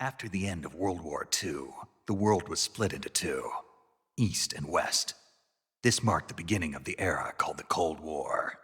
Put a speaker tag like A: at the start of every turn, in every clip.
A: After the end of World War II, the world was split into two, East and West. This marked the beginning of the era called the Cold War.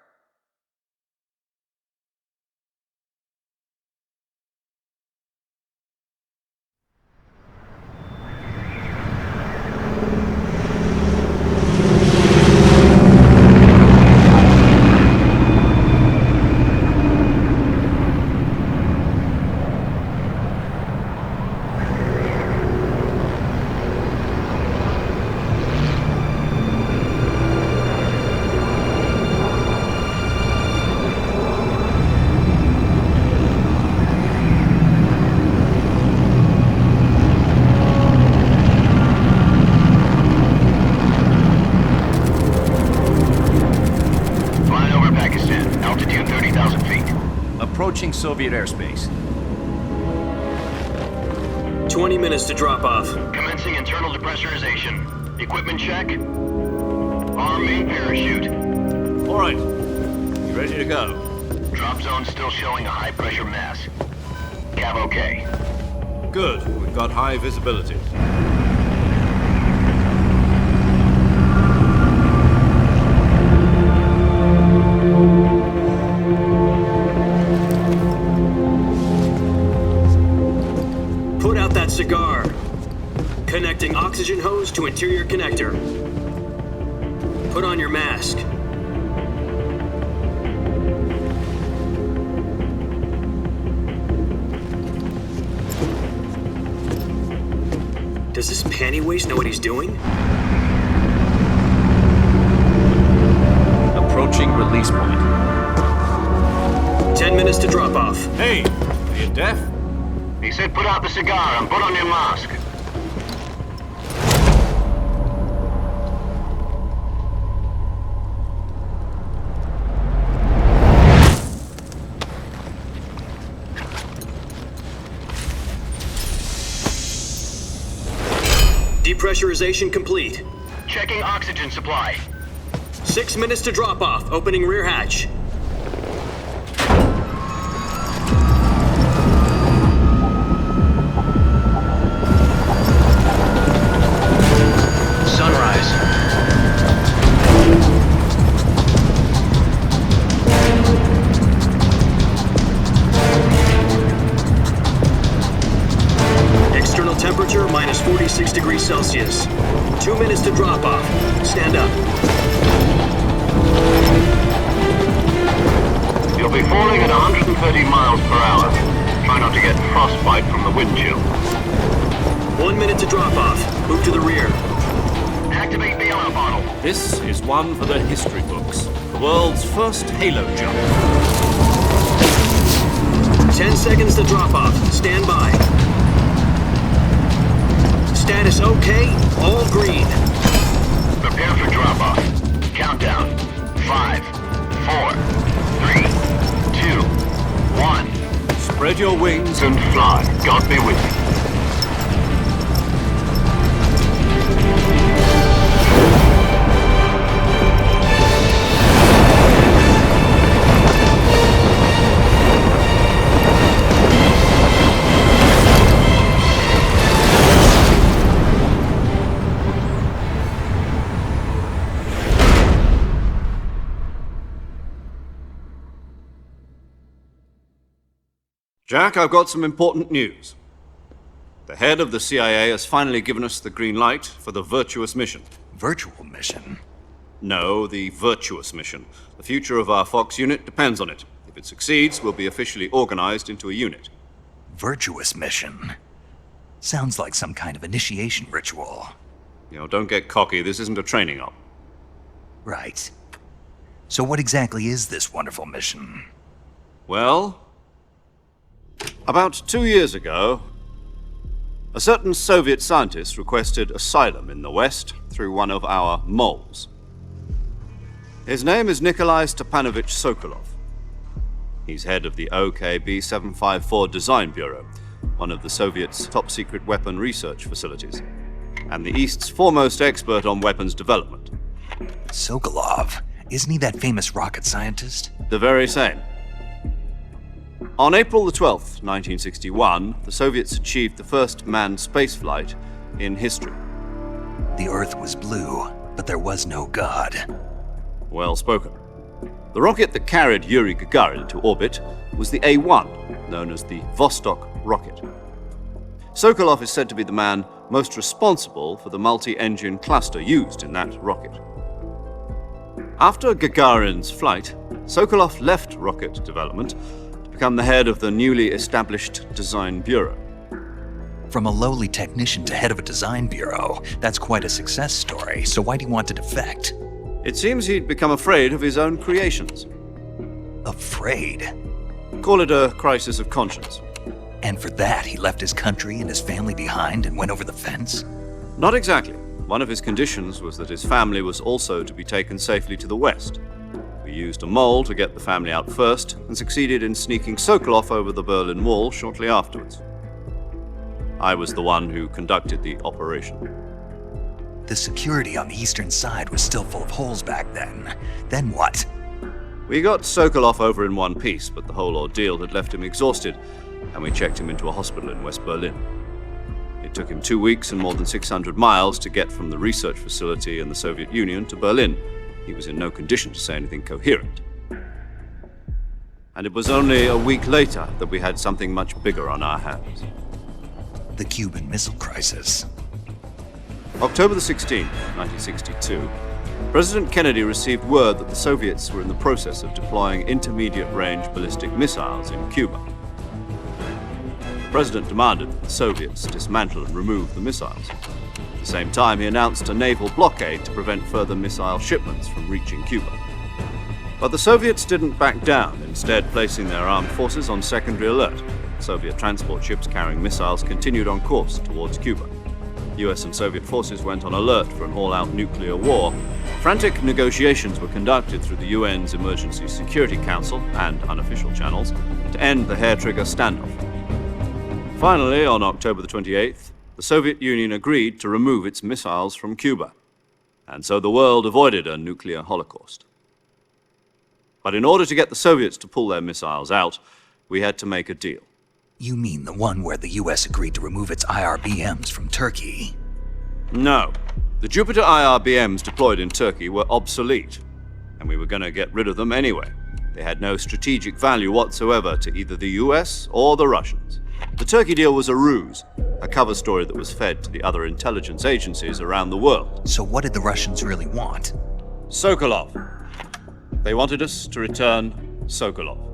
B: Approaching Soviet airspace.
C: 20 minutes to drop off.
D: Commencing internal depressurization. Equipment check. Arm main parachute.
B: All right. You ready to go?
D: Drop zone still showing a high pressure mass. Cav okay.
B: Good. We've got high visibility.
C: Cigar. Connecting oxygen hose to interior connector. Put on your mask. Does this panty waste know what he's doing?
B: Approaching release point.
C: 10 minutes to drop off.
B: Hey, are you deaf?
D: He said put out the cigar and put on your mask.
C: Depressurization complete.
D: Checking oxygen supply.
C: 6 minutes to drop off. Opening rear hatch. Temperature minus 46 degrees Celsius. 2 minutes to drop off. Stand up.
D: You'll be falling at 130 miles per hour. Try not to get frostbite from the wind chill.
C: 1 minute to drop off. Move to the rear.
D: Activate the yellow bottle.
B: This is one for the history books. The world's first halo jump.
C: 10 seconds to drop off. Stand by. Status okay, all green.
D: Prepare for drop-off. Countdown. 5, 4, 3, 2, 1.
B: Spread your wings
D: And fly. God be with you.
B: Jack, I've got some important news. The head of the CIA has finally given us the green light for the virtuous mission.
A: Virtual mission?
B: No, the virtuous mission. The future of our Fox unit depends on it. If it succeeds, we'll be officially organized into a unit.
A: Virtuous mission? Sounds like some kind of initiation ritual.
B: You know, don't get cocky. This isn't a training op.
A: Right. So what exactly is this wonderful mission?
B: Well, about 2 years ago, a certain Soviet scientist requested asylum in the West through one of our moles. His name is Nikolai Stepanovich Sokolov. He's head of the OKB 754 Design Bureau, one of the Soviets' top-secret weapon research facilities, and the East's foremost expert on weapons development.
A: Sokolov? Isn't he that famous rocket scientist?
B: The very same. On April the 12th, 1961, the Soviets achieved the first manned spaceflight in history.
A: The Earth was blue, but there was no God.
B: Well spoken. The rocket that carried Yuri Gagarin to orbit was the A-1, known as the Vostok rocket. Sokolov is said to be the man most responsible for the multi-engine cluster used in that rocket. After Gagarin's flight, Sokolov left rocket development to become the head of the newly established Design Bureau.
A: From a lowly technician to head of a design bureau, that's quite a success story, so why'd he want to defect?
B: It seems he'd become afraid of his own creations.
A: Afraid?
B: Call it a crisis of conscience.
A: And for that, he left his country and his family behind and went over the fence?
B: Not exactly. One of his conditions was that his family was also to be taken safely to the west. We used a mole to get the family out first and succeeded in sneaking Sokolov over the Berlin Wall shortly afterwards. I was the one who conducted the operation.
A: The security on the eastern side was still full of holes back then. Then what?
B: We got Sokolov over in one piece, but the whole ordeal had left him exhausted, and we checked him into a hospital in West Berlin. It took him 2 weeks and more than 600 miles to get from the research facility in the Soviet Union to Berlin. He was in no condition to say anything coherent. And it was only a week later that we had something much bigger on our hands.
A: The Cuban Missile Crisis.
B: October the 16th, 1962, President Kennedy received word that the Soviets were in the process of deploying intermediate-range ballistic missiles in Cuba. The President demanded that the Soviets dismantle and remove the missiles. At the same time, he announced a naval blockade to prevent further missile shipments from reaching Cuba. But the Soviets didn't back down, instead placing their armed forces on secondary alert. Soviet transport ships carrying missiles continued on course towards Cuba. US and Soviet forces went on alert for an all-out nuclear war. Frantic negotiations were conducted through the UN's Emergency Security Council and unofficial channels to end the hair-trigger standoff. Finally, on October the 28th, the Soviet Union agreed to remove its missiles from Cuba, and so the world avoided a nuclear holocaust. But in order to get the Soviets to pull their missiles out, we had to make a deal.
A: You mean the one where the US agreed to remove its IRBMs from Turkey?
B: No. The Jupiter IRBMs deployed in Turkey were obsolete, and we were going to get rid of them anyway. They had no strategic value whatsoever to either the US or the Russians. The Turkey deal was a ruse, a cover story that was fed to the other intelligence agencies around the world.
A: So what did the Russians really want?
B: Sokolov. They wanted us to return Sokolov.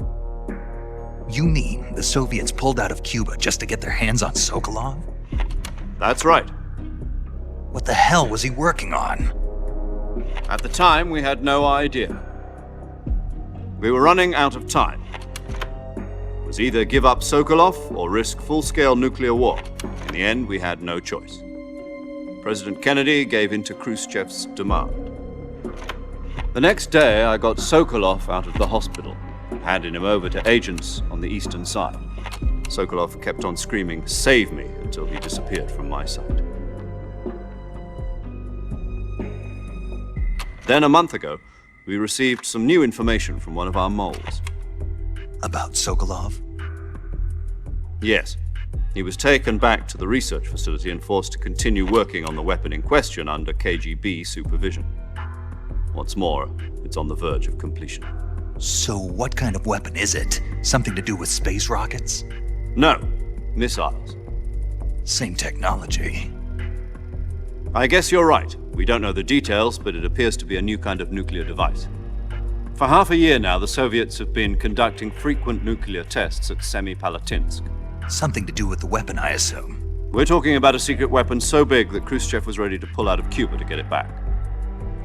A: You mean the Soviets pulled out of Cuba just to get their hands on Sokolov?
B: That's right.
A: What the hell was he working on?
B: At the time, we had no idea. We were running out of time. It was either give up Sokolov or risk full-scale nuclear war. In the end, we had no choice. President Kennedy gave in to Khrushchev's demand. The next day, I got Sokolov out of the hospital, handing him over to agents on the eastern side. Sokolov kept on screaming, "Save me," until he disappeared from my sight. Then a month ago, we received some new information from one of our moles.
A: About Sokolov?
B: Yes. He was taken back to the research facility and forced to continue working on the weapon in question under KGB supervision. What's more, it's on the verge of completion.
A: So what kind of weapon is it? Something to do with space rockets?
B: No, missiles.
A: Same technology.
B: I guess you're right. We don't know the details, but it appears to be a new kind of nuclear device. For half a year now, the Soviets have been conducting frequent nuclear tests at Semipalatinsk.
A: Something to do with the weapon, I assume.
B: We're talking about a secret weapon so big that Khrushchev was ready to pull out of Cuba to get it back.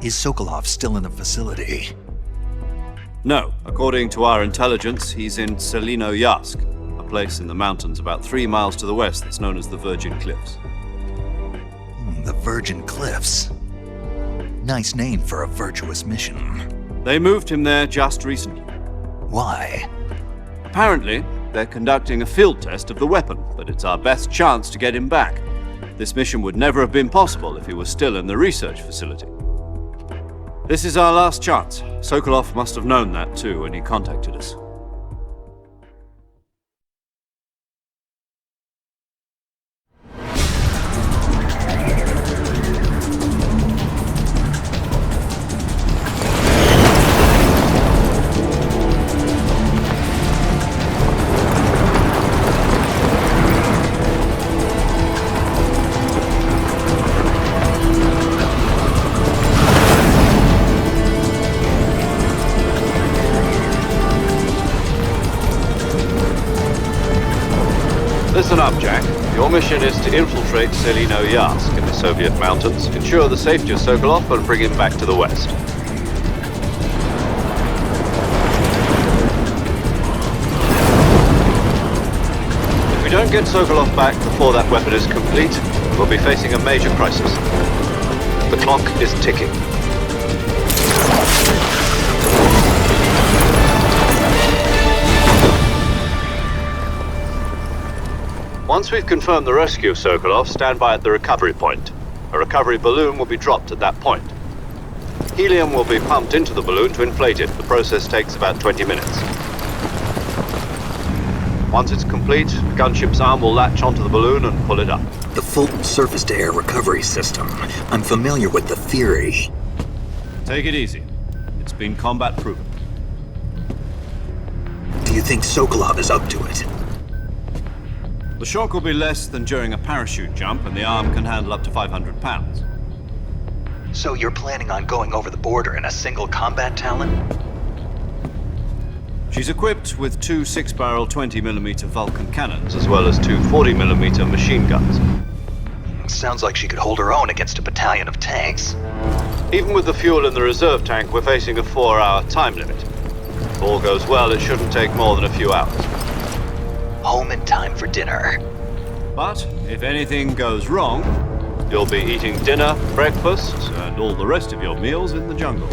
A: Is Sokolov still in the facility?
B: No. According to our intelligence, he's in Selinoyarsk, a place in the mountains about 3 miles to the west that's known as the Virgin Cliffs.
A: The Virgin Cliffs. Nice name for a virtuous mission.
B: They moved him there just recently.
A: Why?
B: Apparently, they're conducting a field test of the weapon, but it's our best chance to get him back. This mission would never have been possible if he was still in the research facility. This is our last chance. Sokolov must have known that too when he contacted us. Listen up, Jack. Your mission is to infiltrate Selino-Yarsk in the Soviet mountains, ensure the safety of Sokolov, and bring him back to the west. If we don't get Sokolov back before that weapon is complete, we'll be facing a major crisis. The clock is ticking. Once we've confirmed the rescue of Sokolov, stand by at the recovery point. A recovery balloon will be dropped at that point. Helium will be pumped into the balloon to inflate it. The process takes about 20 minutes. Once it's complete, the gunship's arm will latch onto the balloon and pull it up.
E: The Fulton surface-to-air recovery system. I'm familiar with the theory.
B: Take it easy. It's been combat-proven.
E: Do you think Sokolov is up to it?
B: The shock will be less than during a parachute jump, and the arm can handle up to 500 pounds.
A: So you're planning on going over the border in a single combat Talon?
B: She's equipped with two 6-barrel 20mm Vulcan cannons, as well as two 40mm machine guns.
A: Sounds like she could hold her own against a battalion of tanks.
B: Even with the fuel in the reserve tank, we're facing a 4-hour time limit. If all goes well, it shouldn't take more than a few hours.
A: Home in time for dinner.
B: But if anything goes wrong, you'll be eating dinner, breakfast, and all the rest of your meals in the jungle.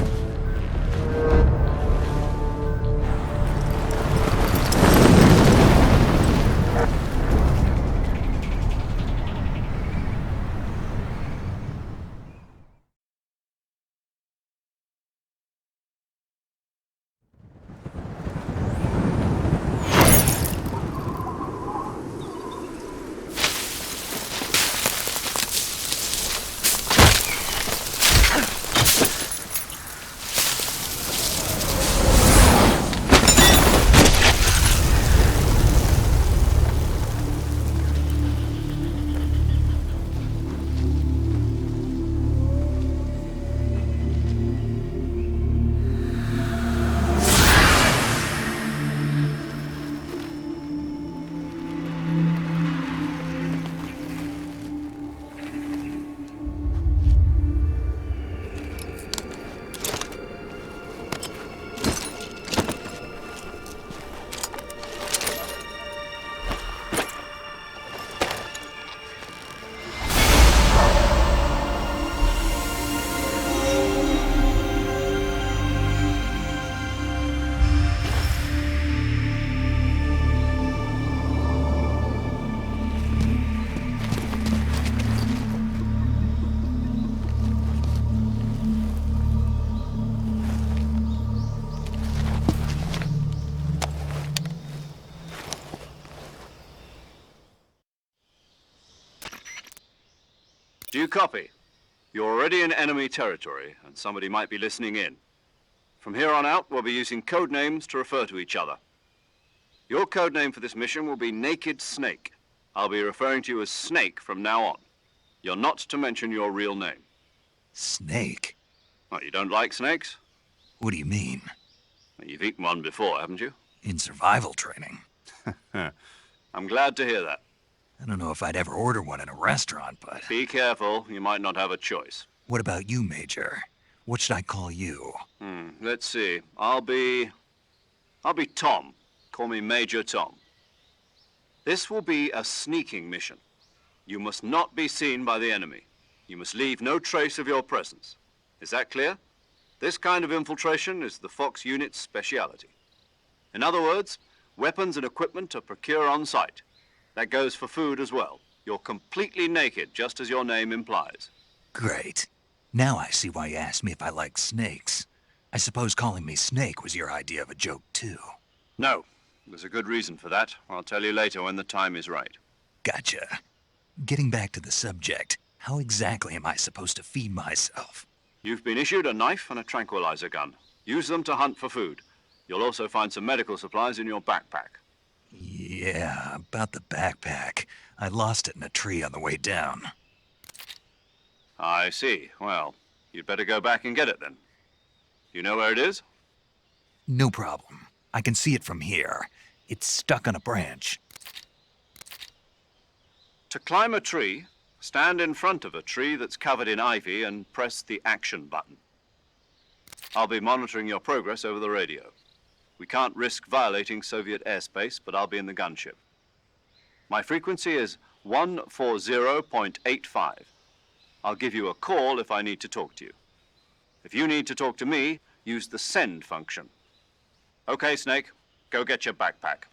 B: Do you copy? You're already in enemy territory, and somebody might be listening in. From here on out, we'll be using code names to refer to each other. Your code name for this mission will be Naked Snake. I'll be referring to you as Snake from now on. You're not to mention your real name.
A: Snake?
B: Oh, you don't like snakes?
A: What do you mean?
B: Well, you've eaten one before, haven't you?
A: In survival training.
B: I'm glad to hear that.
A: I don't know if I'd ever order one in a restaurant, but...
B: Be careful, you might not have a choice.
A: What about you, Major? What should I call you?
B: Let's see. I'll be Tom. Call me Major Tom. This will be a sneaking mission. You must not be seen by the enemy. You must leave no trace of your presence. Is that clear? This kind of infiltration is the Fox unit's speciality. In other words, weapons and equipment are procured on site. That goes for food as well. You're completely naked, just as your name implies.
A: Great. Now I see why you asked me if I like snakes. I suppose calling me Snake was your idea of a joke, too.
B: No. There's a good reason for that. I'll tell you later when the time is right.
A: Gotcha. Getting back to the subject, how exactly am I supposed to feed myself?
B: You've been issued a knife and a tranquilizer gun. Use them to hunt for food. You'll also find some medical supplies in your backpack.
A: Yeah, about the backpack. I lost it in a tree on the way down.
B: I see. Well, you'd better go back and get it then. You know where it is?
A: No problem. I can see it from here. It's stuck on a branch.
B: To climb a tree, stand in front of a tree that's covered in ivy and press the action button. I'll be monitoring your progress over the radio. We can't risk violating Soviet airspace, but I'll be in the gunship. My frequency is 140.85. I'll give you a call if I need to talk to you. If you need to talk to me, use the send function. Okay, Snake, go get your backpack.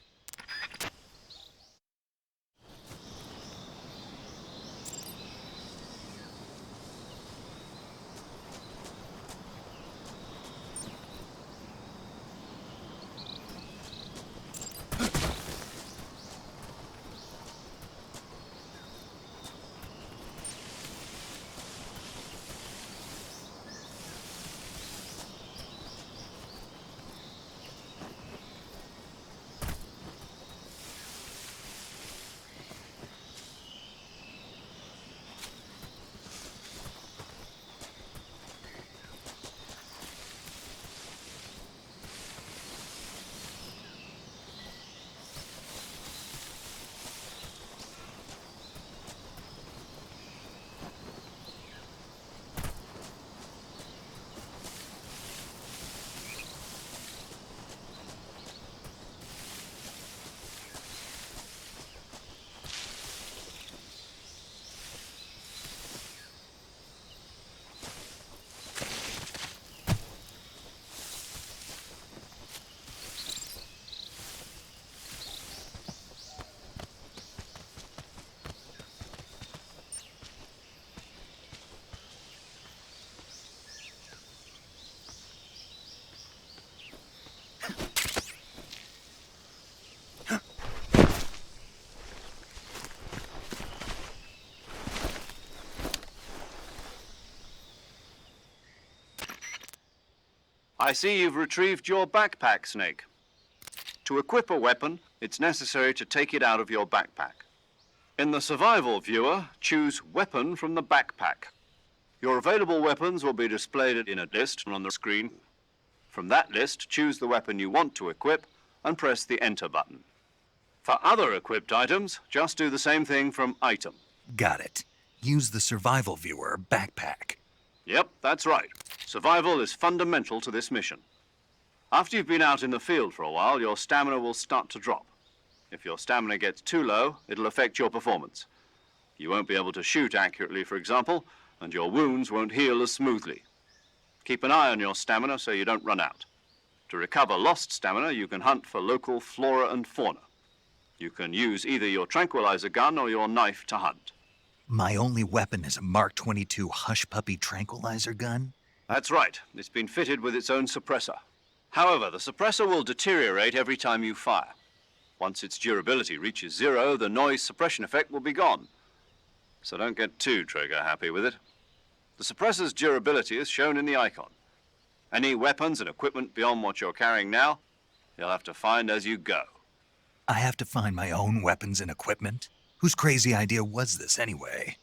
B: I see you've retrieved your backpack, Snake. To equip a weapon, it's necessary to take it out of your backpack. In the survival viewer, choose Weapon from the backpack. Your available weapons will be displayed in a list on the screen. From that list, choose the weapon you want to equip and press the Enter button. For other equipped items, just do the same thing from Item.
A: Got it. Use the survival viewer backpack.
B: Yep, that's right. Survival is fundamental to this mission. After you've been out in the field for a while, your stamina will start to drop. If your stamina gets too low, it'll affect your performance. You won't be able to shoot accurately, for example, and your wounds won't heal as smoothly. Keep an eye on your stamina so you don't run out. To recover lost stamina, you can hunt for local flora and fauna. You can use either your tranquilizer gun or your knife to hunt.
A: My only weapon is a Mark 22 Hush Puppy tranquilizer gun?
B: That's right. It's been fitted with its own suppressor. However, the suppressor will deteriorate every time you fire. Once its durability reaches 0, the noise suppression effect will be gone. So don't get too trigger happy with it. The suppressor's durability is shown in the icon. Any weapons and equipment beyond what you're carrying now, you'll have to find as you go.
A: I have to find my own weapons and equipment? Whose crazy idea was this anyway?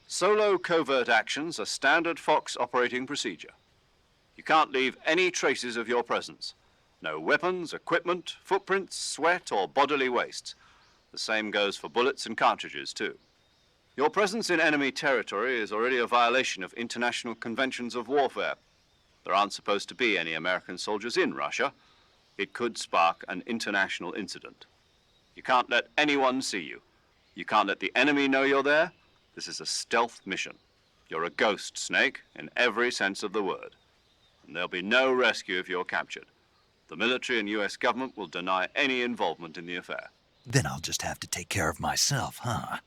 B: Solo covert actions are standard Fox operating procedure. You can't leave any traces of your presence. No weapons, equipment, footprints, sweat, or bodily waste. The same goes for bullets and cartridges, too. Your presence in enemy territory is already a violation of international conventions of warfare. There aren't supposed to be any American soldiers in Russia. It could spark an international incident. You can't let anyone see you. You can't let the enemy know you're there. This is a stealth mission. You're a ghost, Snake, in every sense of the word. And there'll be no rescue if you're captured. The military and US government will deny any involvement in the affair.
A: Then I'll just have to take care of myself, huh?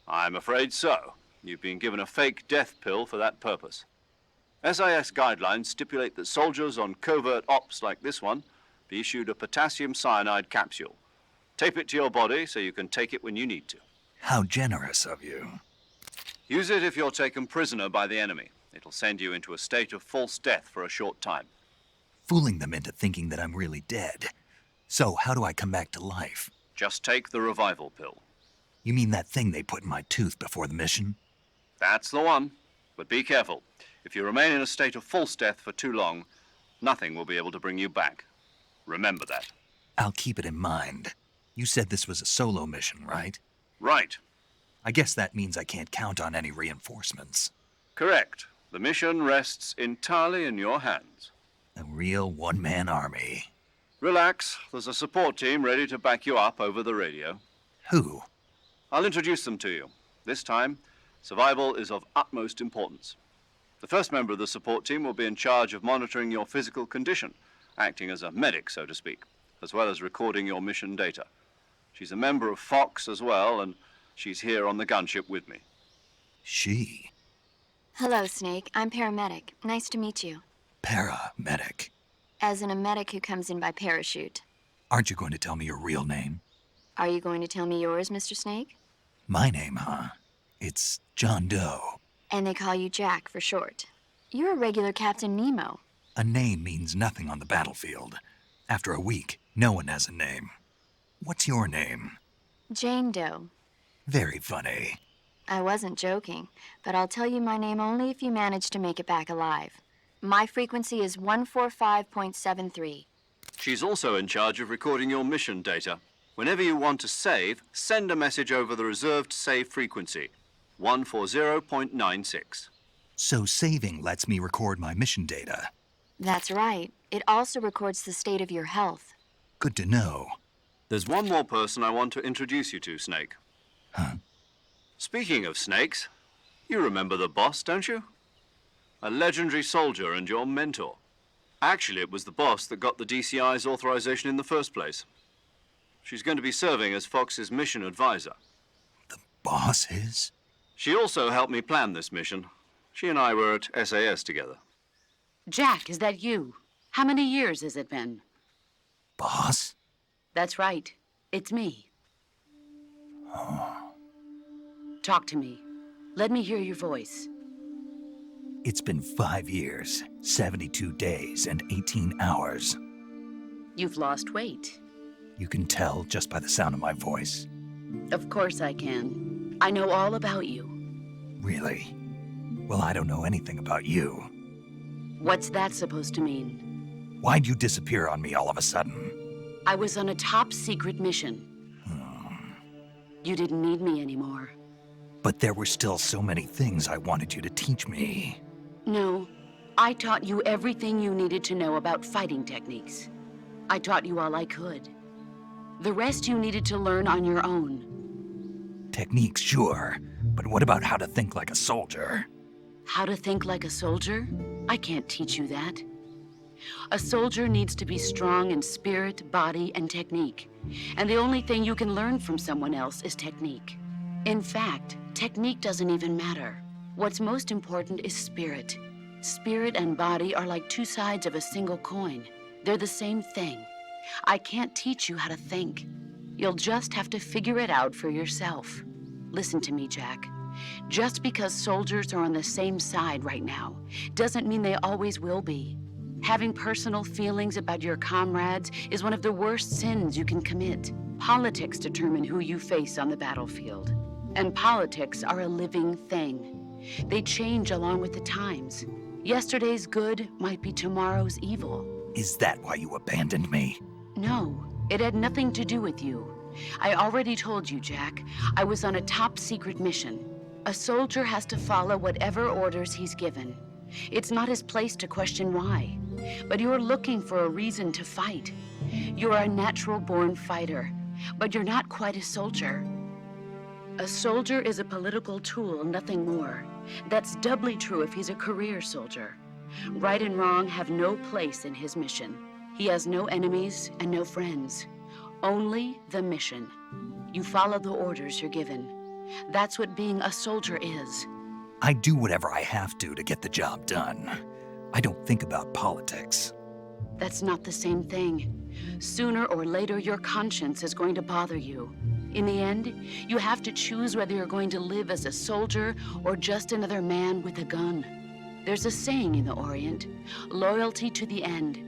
B: I'm afraid so. You've been given a fake death pill for that purpose. SIS guidelines stipulate that soldiers on covert ops like this one be issued a potassium cyanide capsule. Tape it to your body so you can take it when you need to.
A: How generous of you.
B: Use it if you're taken prisoner by the enemy. It'll send you into a state of false death for a short time.
A: Fooling them into thinking that I'm really dead. So how do I come back to life?
B: Just take the revival pill.
A: You mean that thing they put in my tooth before the mission?
B: That's the one. But be careful. If you remain in a state of false death for too long, nothing will be able to bring you back. Remember that.
A: I'll keep it in mind. You said this was a solo mission, right?
B: Right.
A: I guess that means I can't count on any reinforcements.
B: Correct. The mission rests entirely in your hands.
A: A real one-man army.
B: Relax. There's a support team ready to back you up over the radio.
A: Who?
B: I'll introduce them to you. This time, survival is of utmost importance. The first member of the support team will be in charge of monitoring your physical condition, acting as a medic, so to speak, as well as recording your mission data. She's a member of Fox as well, and she's here on the gunship with me.
A: She?
F: Hello, Snake. I'm paramedic. Nice to meet you.
A: Paramedic.
F: As in a medic who comes in by parachute.
A: Aren't you going to tell me your real name?
F: Are you going to tell me yours, Mr. Snake?
A: My name, huh? It's John Doe.
F: And they call you Jack for short. You're a regular Captain Nemo.
A: A name means nothing on the battlefield. After a week, no one has a name. What's your name?
F: Jane Doe.
A: Very funny.
F: I wasn't joking, but I'll tell you my name only if you manage to make it back alive. My frequency is 145.73.
B: She's also in charge of recording your mission data. Whenever you want to save, send a message over the reserved save frequency, 140.96.
A: So saving lets me record my mission data.
F: That's right. It also records the state of your health.
A: Good to know.
B: There's one more person I want to introduce you to, Snake.
A: Huh?
B: Speaking of snakes, you remember the boss, don't you? A legendary soldier and your mentor. Actually, it was the boss that got the DCI's authorization in the first place. She's going to be serving as Fox's mission advisor.
A: The boss is?
B: She also helped me plan this mission. She and I were at SAS together.
G: Jack, is that you? How many years has it been?
A: Boss?
G: That's right. It's me. Talk to me. Let me hear your voice.
A: It's been 5 years, 72 days, and 18 hours.
G: You've lost weight.
A: You can tell just by the sound of my voice.
G: Of course I can. I know all about you.
A: Really? Well, I don't know anything about you.
G: What's that supposed to mean?
A: Why'd you disappear on me all of a sudden?
G: I was on a top-secret mission. You didn't need me anymore.
A: But there were still so many things I wanted you to teach me.
G: No, I taught you everything you needed to know about fighting techniques. I taught you all I could. The rest you needed to learn on your own.
A: Techniques, sure. But what about how to think like a soldier?
G: How to think like a soldier? I can't teach you that. A soldier needs to be strong in spirit, body, and technique. And the only thing you can learn from someone else is technique. In fact, technique doesn't even matter. What's most important is spirit. Spirit and body are like two sides of a single coin. They're the same thing. I can't teach you how to think. You'll just have to figure it out for yourself. Listen to me, Jack. Just because soldiers are on the same side right now doesn't mean they always will be. Having personal feelings about your comrades is one of the worst sins you can commit. Politics determine who you face on the battlefield. And politics are a living thing. They change along with the times. Yesterday's good might be tomorrow's evil.
A: Is that why you abandoned me?
G: No, it had nothing to do with you. I already told you, Jack. I was on a top-secret mission. A soldier has to follow whatever orders he's given. It's not his place to question why. But you're looking for a reason to fight. You're a natural-born fighter, but you're not quite a soldier. A soldier is a political tool, nothing more. That's doubly true if he's a career soldier. Right and wrong have no place in his mission. He has no enemies and no friends. Only the mission. You follow the orders you're given. That's what being a soldier is.
A: I do whatever I have to get the job done. I don't think about politics.
G: That's not the same thing. Sooner or later, your conscience is going to bother you. In the end, you have to choose whether you're going to live as a soldier or just another man with a gun. There's a saying in the Orient, loyalty to the end.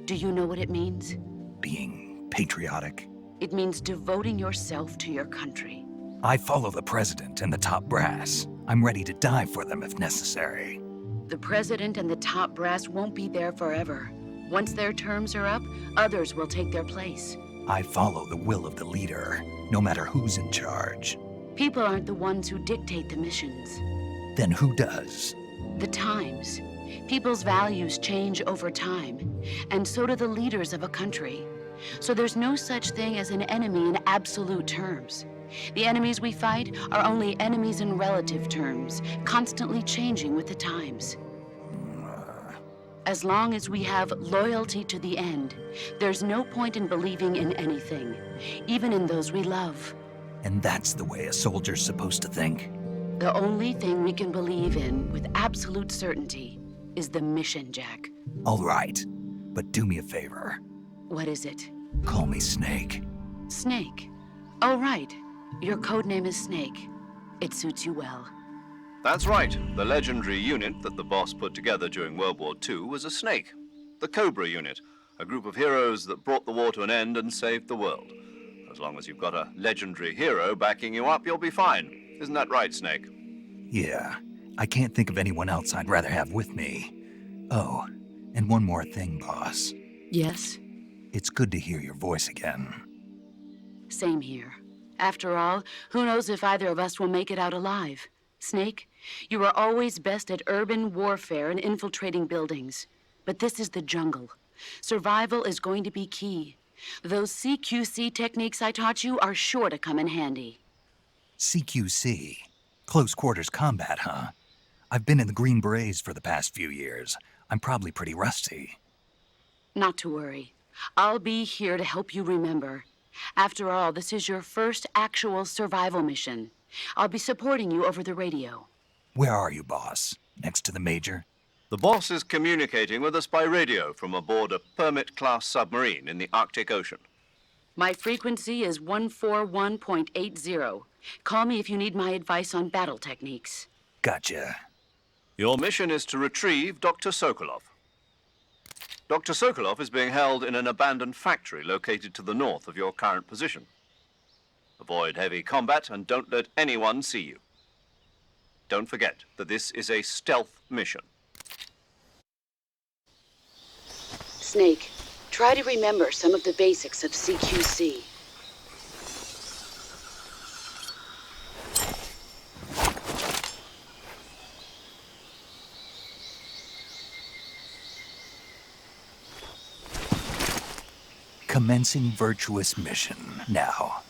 G: Do you know what it means?
A: Being patriotic.
G: It means devoting yourself to your country.
A: I follow the president and the top brass. I'm ready to die for them if necessary.
G: The president and the top brass won't be there forever. Once their terms are up, others will take their place.
A: I follow the will of the leader, no matter who's in charge.
G: People aren't the ones who dictate the missions.
A: Then who does?
G: The times. People's values change over time, and so do the leaders of a country. So there's no such thing as an enemy in absolute terms. The enemies we fight are only enemies in relative terms, constantly changing with the times. As long as we have loyalty to the end, there's no point in believing in anything, even in those we love.
A: And that's the way a soldier's supposed to think?
G: The only thing we can believe in with absolute certainty is the mission, Jack.
A: All right, but do me a favor.
G: What is it?
A: Call me Snake.
G: Snake. Oh, right. Your codename is Snake. It suits you well.
B: That's right. The legendary unit that the boss put together during World War II was a snake. The Cobra unit, a group of heroes that brought the war to an end and saved the world. As long as you've got a legendary hero backing you up, you'll be fine. Isn't that right, Snake?
A: Yeah, I can't think of anyone else I'd rather have with me. Oh, and one more thing, boss.
G: Yes?
A: It's good to hear your voice again.
G: Same here. After all, who knows if either of us will make it out alive? Snake, you are always best at urban warfare and infiltrating buildings. But this is the jungle. Survival is going to be key. Those CQC techniques I taught you are sure to come in handy.
A: CQC? Close quarters combat, huh? I've been in the Green Berets for the past few years. I'm probably pretty rusty.
G: Not to worry. I'll be here to help you remember. After all, this is your first actual survival mission. I'll be supporting you over the radio.
A: Where are you, boss? Next to the Major?
B: The boss is communicating with us by radio from aboard a Permit-class submarine in the Arctic Ocean.
G: My frequency is 141.80. Call me if you need my advice on battle techniques.
A: Gotcha.
B: Your mission is to retrieve Dr. Sokolov. Dr. Sokolov is being held in an abandoned factory located to the north of your current position. Avoid heavy combat and don't let anyone see you. Don't forget that this is a stealth mission.
G: Snake, try to remember some of the basics of CQC.
A: Commencing virtuous mission now.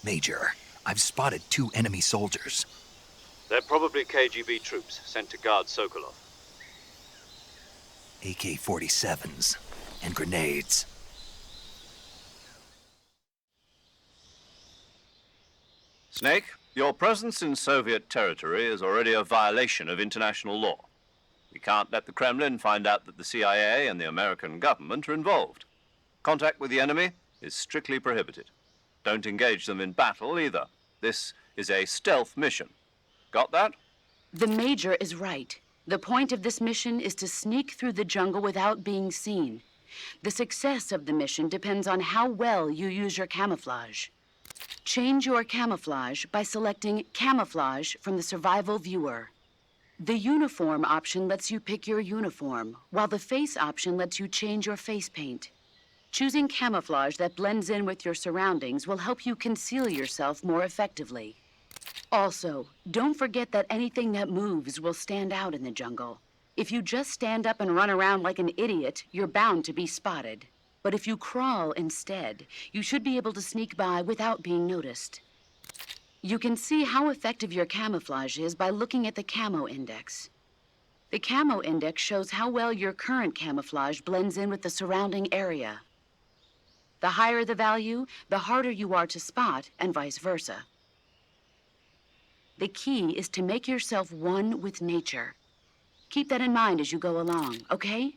A: Major, I've spotted 2 enemy soldiers.
B: They're probably KGB troops sent to guard Sokolov.
A: AK-47s and grenades.
B: Snake, your presence in Soviet territory is already a violation of international law. We can't let the Kremlin find out that the CIA and the American government are involved. Contact with the enemy is strictly prohibited. Don't engage them in battle either. This is a stealth mission. Got that?
G: The Major is right. The point of this mission is to sneak through the jungle without being seen. The success of the mission depends on how well you use your camouflage. Change your camouflage by selecting Camouflage from the Survival Viewer. The Uniform option lets you pick your uniform, while the Face option lets you change your face paint. Choosing camouflage that blends in with your surroundings will help you conceal yourself more effectively. Also, don't forget that anything that moves will stand out in the jungle. If you just stand up and run around like an idiot, you're bound to be spotted. But if you crawl instead, you should be able to sneak by without being noticed. You can see how effective your camouflage is by looking at the Camo Index. The Camo Index shows how well your current camouflage blends in with the surrounding area. The higher the value, the harder you are to spot, and vice versa. The key is to make yourself one with nature. Keep that in mind as you go along, okay?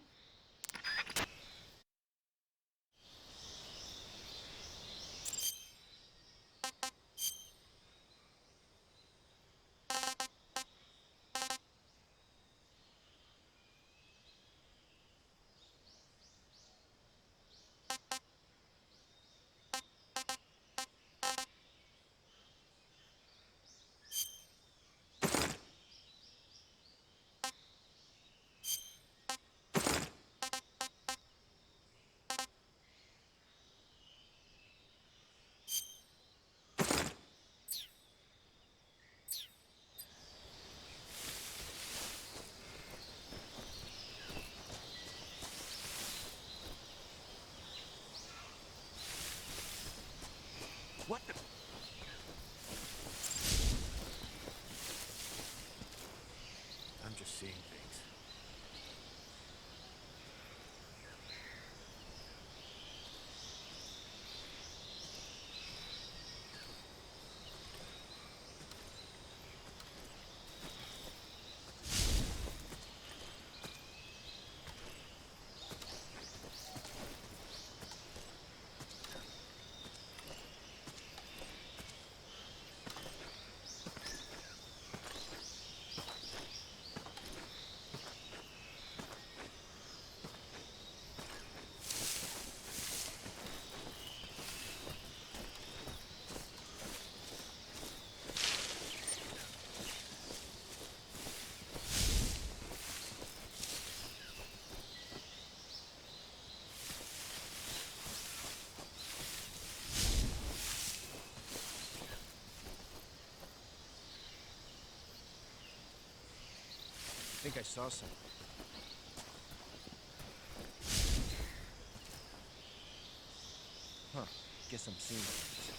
A: What the? I'm just seeing things.
H: I think I saw something. Huh. Guess I'm seeing things.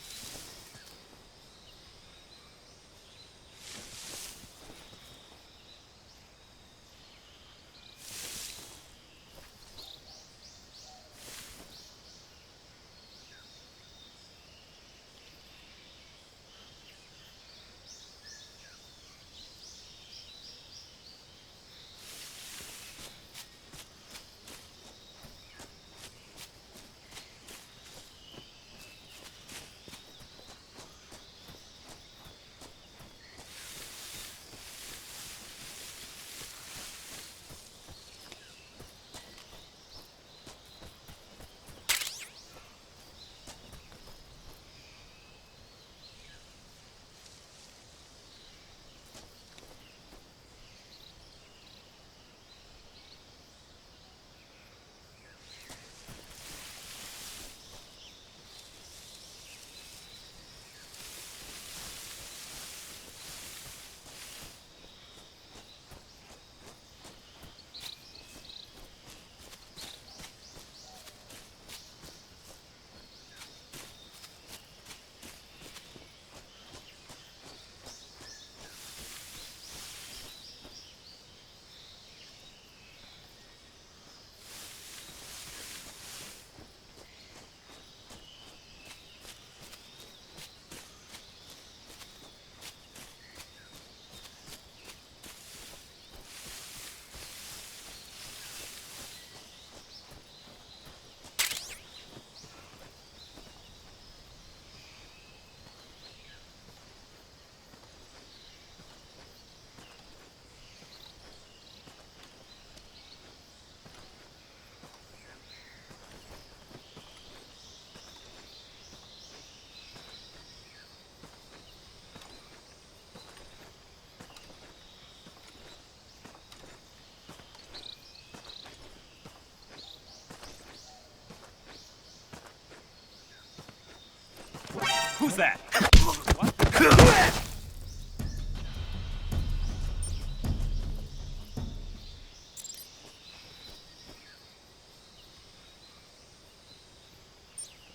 I: Who's that?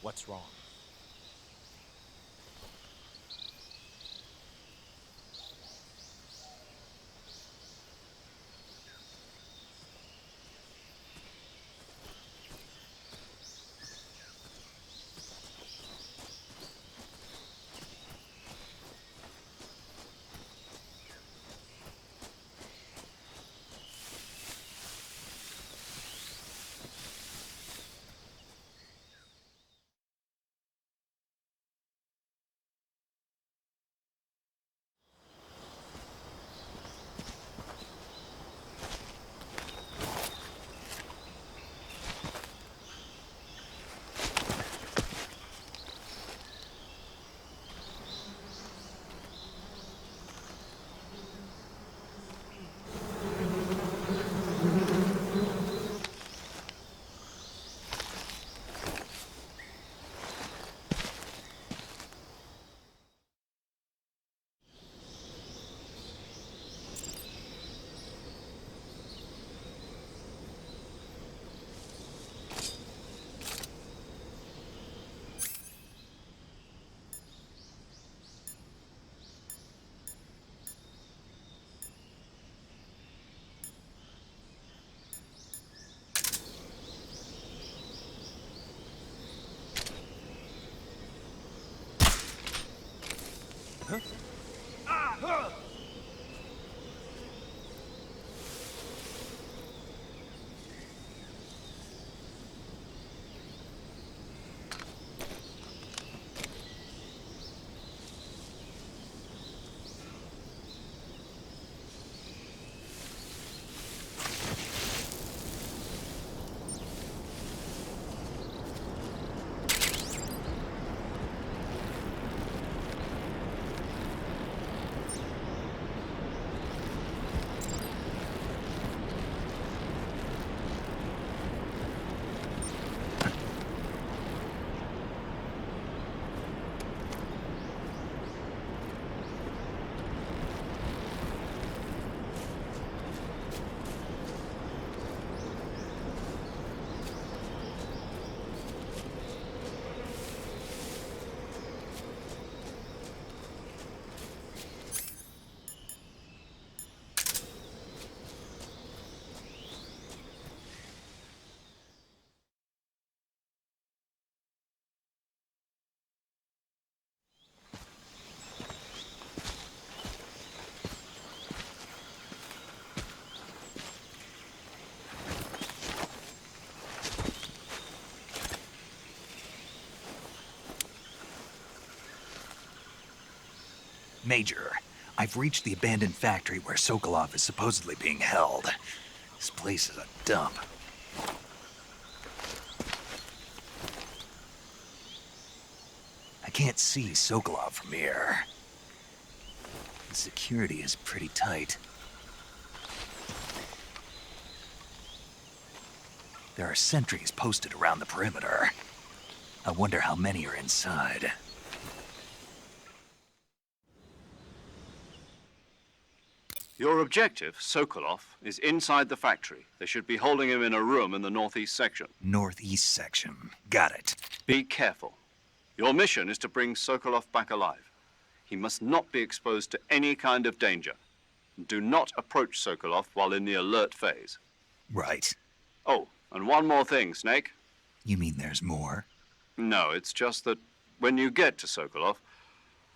H: What's wrong?
A: Major, I've reached the abandoned factory where Sokolov is supposedly being held. This place is a dump. I can't see Sokolov from here. The security is pretty tight. There are sentries posted around the perimeter. I wonder how many are inside.
B: Your objective, Sokolov, is inside the factory. They should be holding him in a room in the northeast section.
A: Northeast section. Got it.
B: Be careful. Your mission is to bring Sokolov back alive. He must not be exposed to any kind of danger. Do not approach Sokolov while in the alert phase.
A: Right.
B: Oh, and one more thing, Snake.
A: You mean there's more?
B: No, it's just that when you get to Sokolov,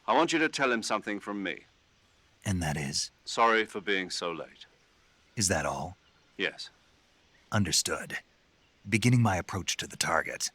B: I want you to tell him something from me.
A: And that is?
B: Sorry for being so late.
A: Is that all?
B: Yes.
A: Understood. Beginning my approach to the target.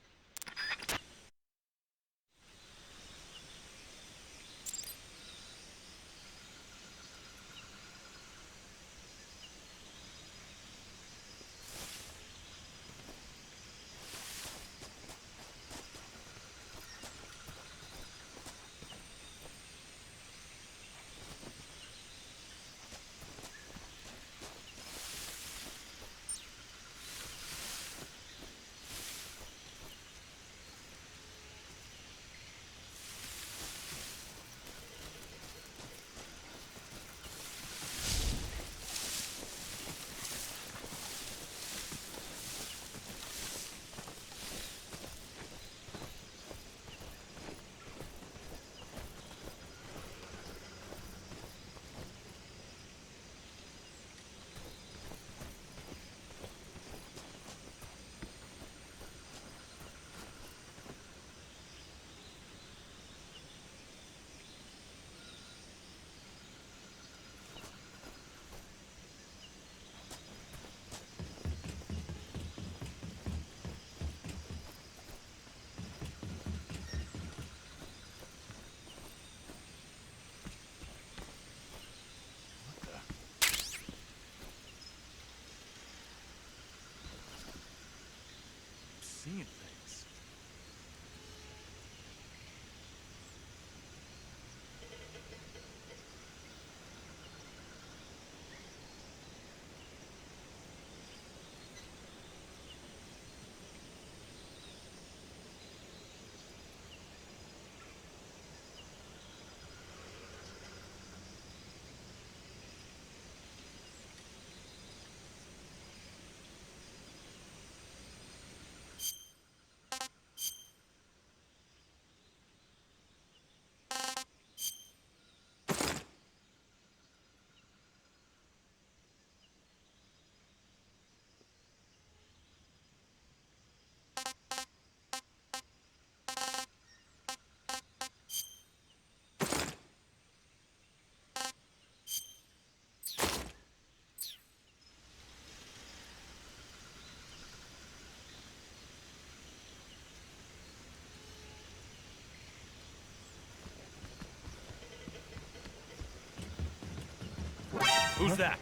I: Who's that?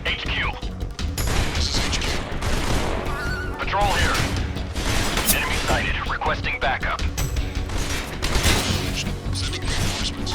D: HQ. This is HQ. Patrol here. Enemy sighted. Requesting backup. Sending reinforcements.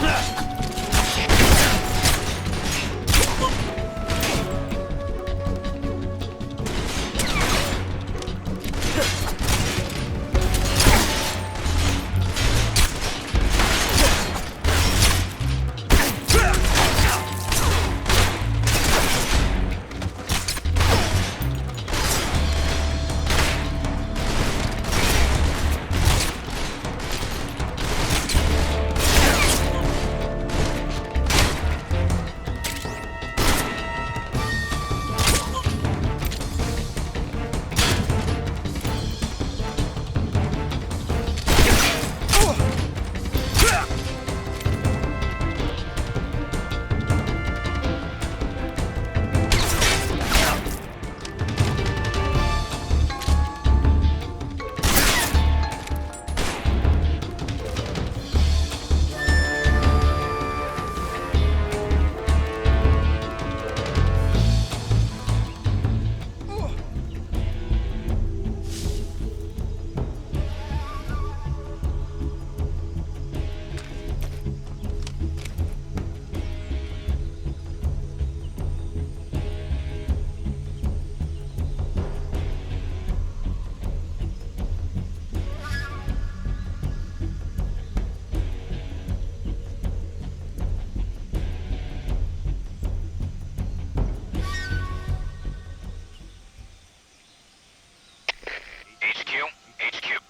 D: HQ.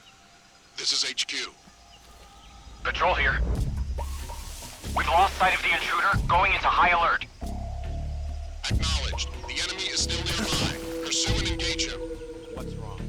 J: This is HQ.
D: Patrol here. We've lost sight of the intruder, going into high alert.
J: Acknowledged. The enemy is still nearby. Pursue and engage him.
H: What's wrong?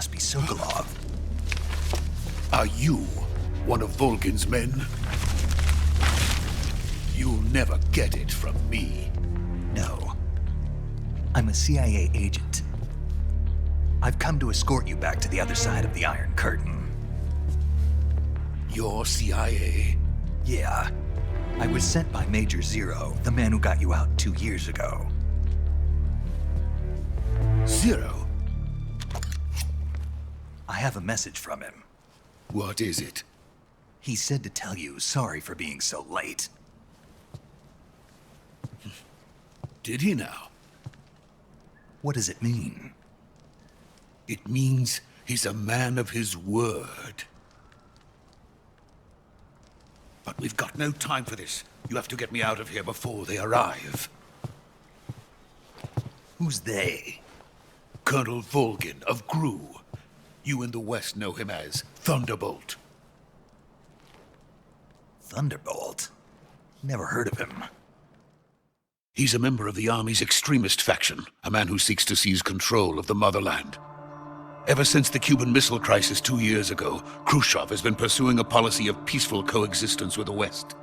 A: must be Sokolov.
I: Are you one of Volgin's men? You'll never get it from me.
A: No. I'm a CIA agent. I've come to escort you back to the other side of the Iron Curtain.
I: You're CIA?
A: Yeah. I was sent by Major Zero, the man who got you out 2 years ago.
I: Zero?
A: I have a message from him.
I: What is it?
A: He said to tell you sorry for being so late.
I: Did he now?
A: What does it mean?
I: It means he's a man of his word. But we've got no time for this. You have to get me out of here before they arrive.
A: Who's they?
I: Colonel Volgin of GRU. You in the West know him as Thunderbolt.
A: Thunderbolt? Never heard of him.
I: He's a member of the Army's extremist faction, a man who seeks to seize control of the motherland. Ever since the Cuban Missile Crisis 2 years ago, Khrushchev has been pursuing a policy of peaceful coexistence with the West.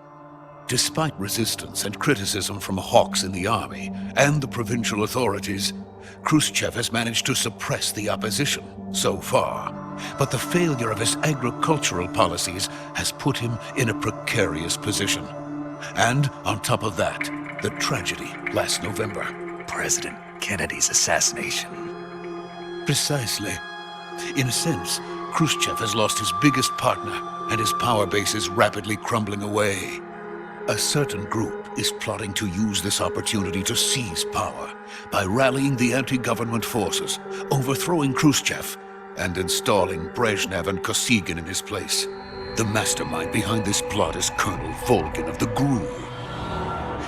I: Despite resistance and criticism from hawks in the army and the provincial authorities, Khrushchev has managed to suppress the opposition so far. But the failure of his agricultural policies has put him in a precarious position. And on top of that, the tragedy last November.
A: President Kennedy's assassination.
I: Precisely. In a sense, Khrushchev has lost his biggest partner, and his power base is rapidly crumbling away. A certain group is plotting to use this opportunity to seize power by rallying the anti-government forces, overthrowing Khrushchev, and installing Brezhnev and Kosygin in his place. The mastermind behind this plot is Colonel Volgin of the GRU.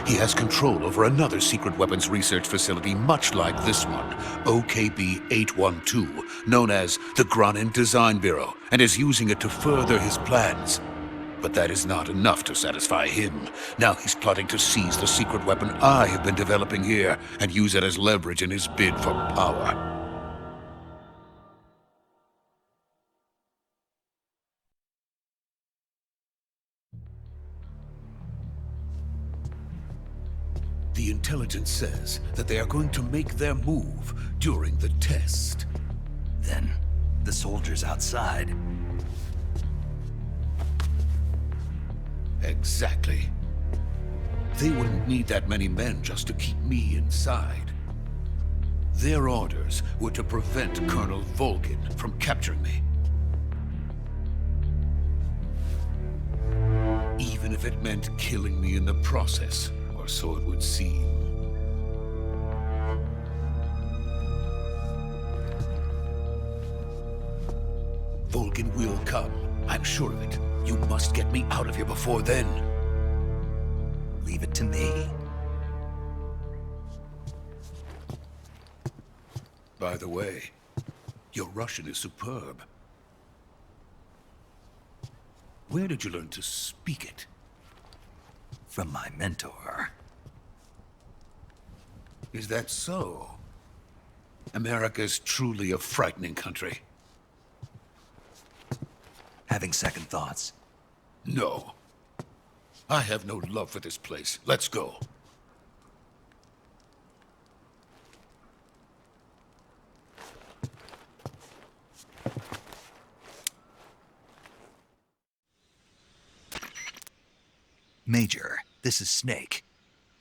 I: He has control over another secret weapons research facility much like this one, OKB-812, known as the Granin Design Bureau, and is using it to further his plans. But that is not enough to satisfy him. Now he's plotting to seize the secret weapon I have been developing here and use it as leverage in his bid for power. The intelligence says that they are going to make their move during the test.
A: Then, the soldiers outside.
I: Exactly. They wouldn't need that many men just to keep me inside. Their orders were to prevent Colonel Volgin from capturing me. Even if it meant killing me in the process, or so it would seem. Volgin will come. I'm sure of it. You must get me out of here before then.
A: Leave it to me.
I: By the way, your Russian is superb. Where did you learn to speak it?
A: From my mentor.
I: Is that so? America is truly a frightening country.
A: Having second thoughts?
I: No. I have no love for this place. Let's go.
A: Major, this is Snake.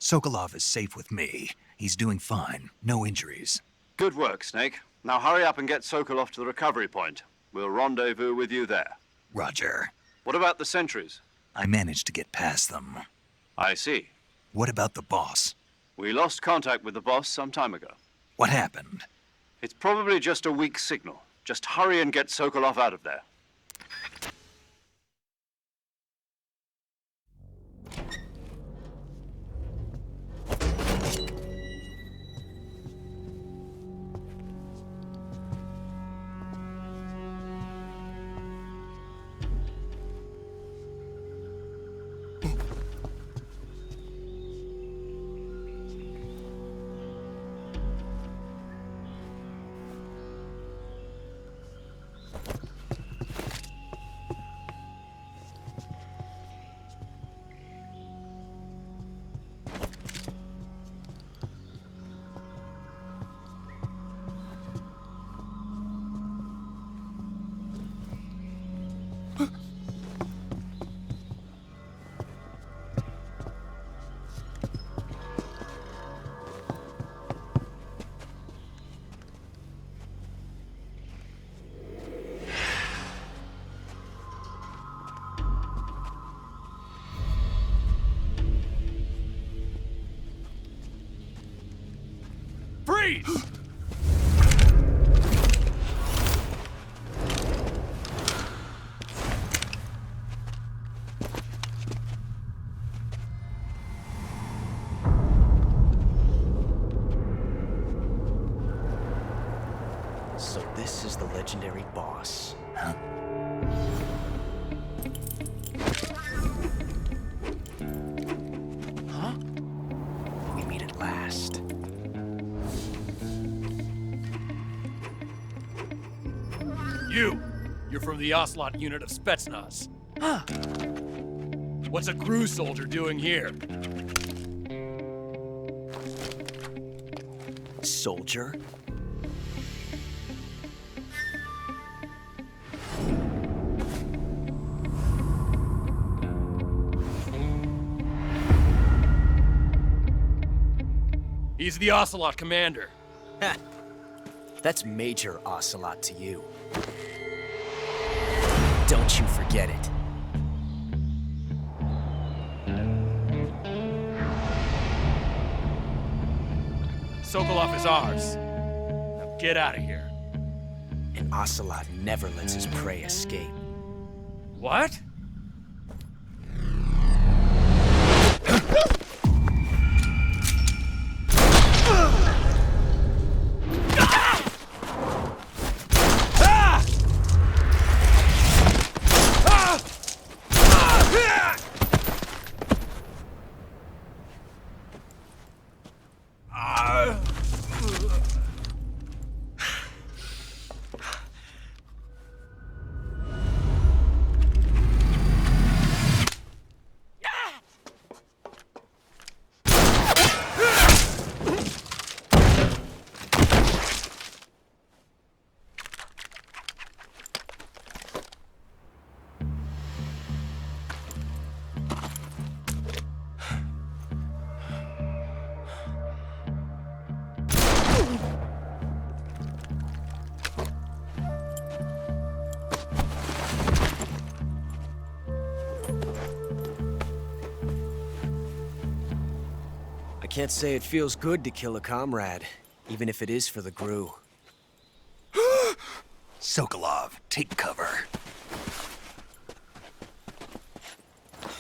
A: Sokolov is safe with me. He's doing fine. No injuries.
B: Good work, Snake. Now hurry up and get Sokolov to the recovery point. We'll rendezvous with you there.
A: Roger.
B: What about the sentries?
A: I managed to get past them.
B: I see.
A: What about the boss?
B: We lost contact with the boss some time ago.
A: What happened?
B: It's probably just a weak signal. Just hurry and get Sokolov out of there.
K: Freeze!
H: So this is the legendary boss.
E: Huh?
H: Huh? We meet at last.
K: You're from the Ocelot unit of Spetsnaz.
H: Huh?
K: What's a crew soldier doing here?
H: Soldier?
K: He's the Ocelot commander.
H: Ha! That's Major Ocelot to you. Don't you forget it.
K: Sokolov is ours. Now get out of here.
H: And Ocelot never lets his prey escape.
K: What?
H: I can't say it feels good to kill a comrade, even if it is for the GRU.
A: Sokolov, take cover.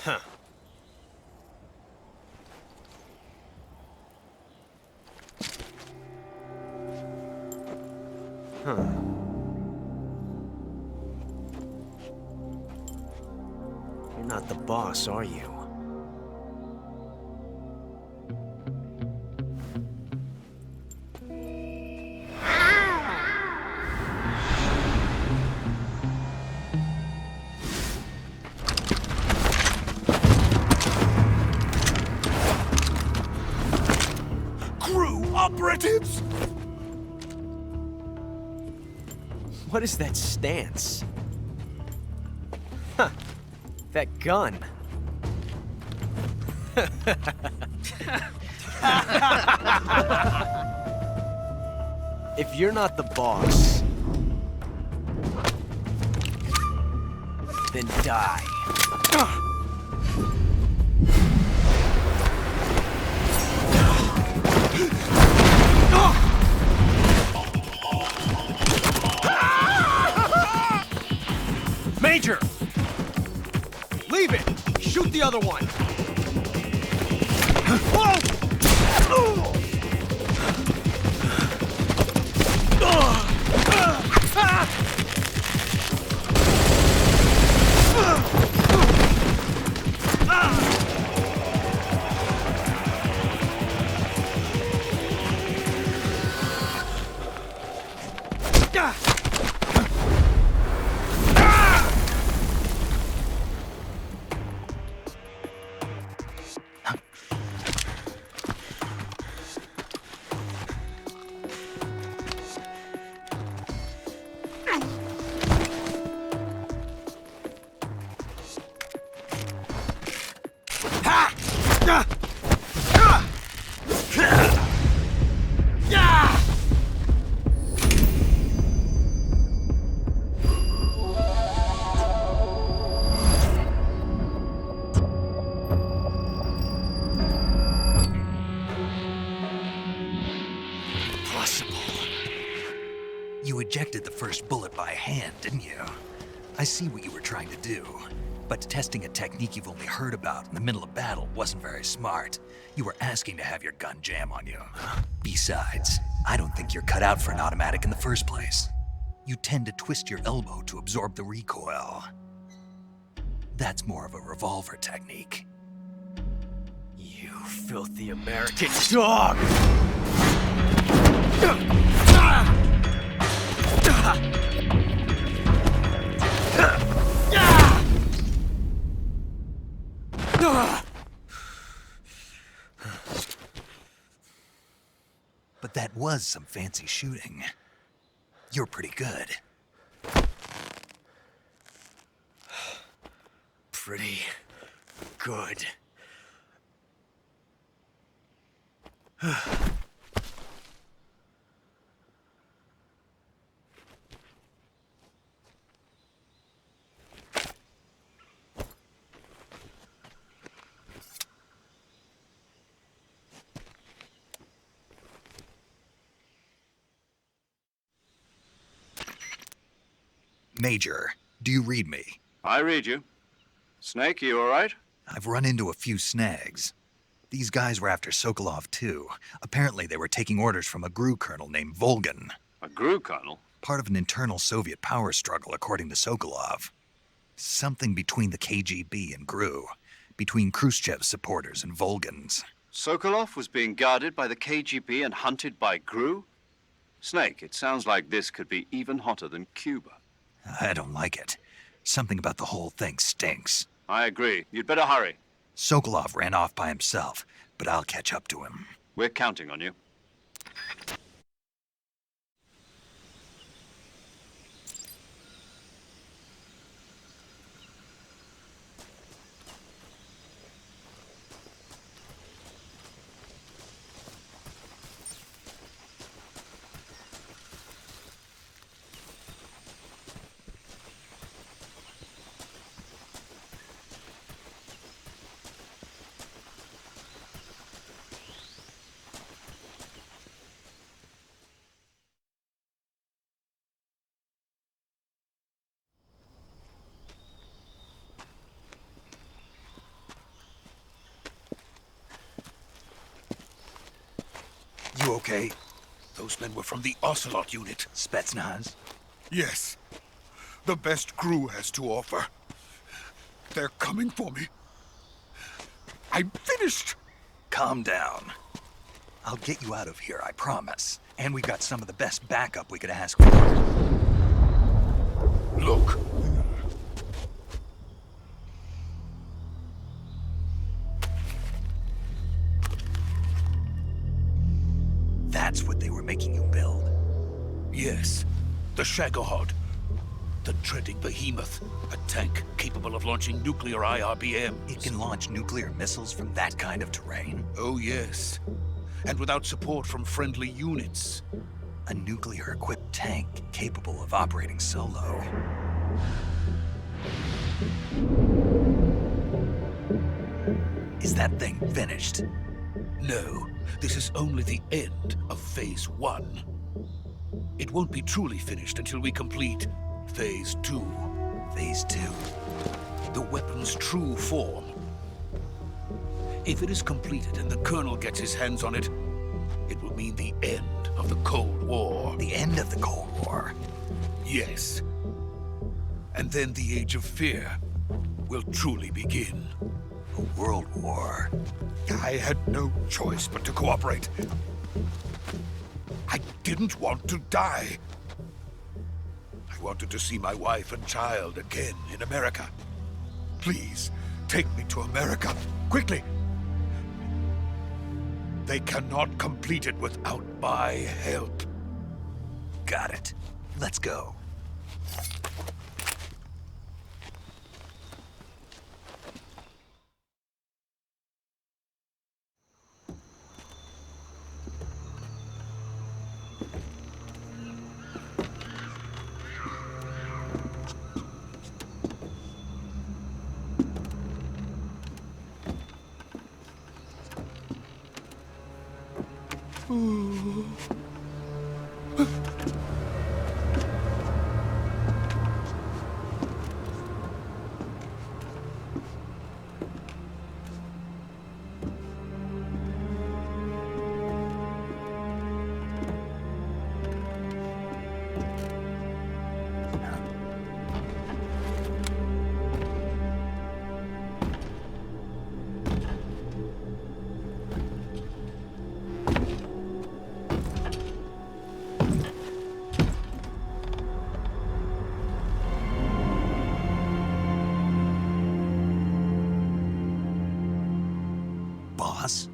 H: Huh. Huh. You're not the boss, are you?
A: Operatives!
H: What is that stance? Huh. That gun. If you're not the boss, then die.
K: Major!
H: Leave it! Shoot the other one!
A: ejected the first bullet by hand, didn't you? I see what you were trying to do. But testing a technique you've only heard about in the middle of battle wasn't very smart. You were asking to have your gun jam on you. Besides, I don't think you're cut out for an automatic in the first place. You tend to twist your elbow to absorb the recoil. That's more of a revolver technique.
H: You filthy American dog!
A: But that was some fancy shooting. You're pretty good.
H: Pretty good.
A: Major, do you read me?
B: I read you. Snake, you all right?
A: I've run into a few snags. These guys were after Sokolov too. Apparently they were taking orders from a GRU colonel named Volgan.
B: A GRU colonel?
A: Part of an internal Soviet power struggle, according to Sokolov. Something between the KGB and GRU. Between Khrushchev's supporters and Volgan's.
B: Sokolov was being guarded by the KGB and hunted by GRU? Snake, it sounds like this could be even hotter than Cuba.
A: I don't like it. Something about the whole thing stinks.
B: I agree. You'd better hurry.
A: Sokolov ran off by himself, but I'll catch up to him.
B: We're counting on you.
A: You okay?
I: Those men were from the Ocelot unit.
A: Spetsnaz?
I: Yes. The best GRU has to offer. They're coming for me. I'm finished!
A: Calm down. I'll get you out of here, I promise. And we got some of the best backup we could ask for.
I: Look.
A: That's what they were making you build?
I: Yes. The Shagohod. The dreading behemoth. A tank capable of launching nuclear IRBMs.
A: It can launch nuclear missiles from that kind of terrain?
I: Oh, yes. And without support from friendly units.
A: A nuclear-equipped tank capable of operating solo. Is that thing finished?
I: No, this is only the end of Phase 1. It won't be truly finished until we complete Phase 2.
A: Phase 2?
I: The weapon's true form. If it is completed and the Colonel gets his hands on it, it will mean the end of the Cold War.
A: The end of the Cold War?
I: Yes. And then the Age of Fear will truly begin.
A: A world war?
I: I had no choice but to cooperate. I didn't want to die. I wanted to see my wife and child again in America. Please, take me to America, quickly. They cannot complete it without my help.
A: Got it. Let's go. boss?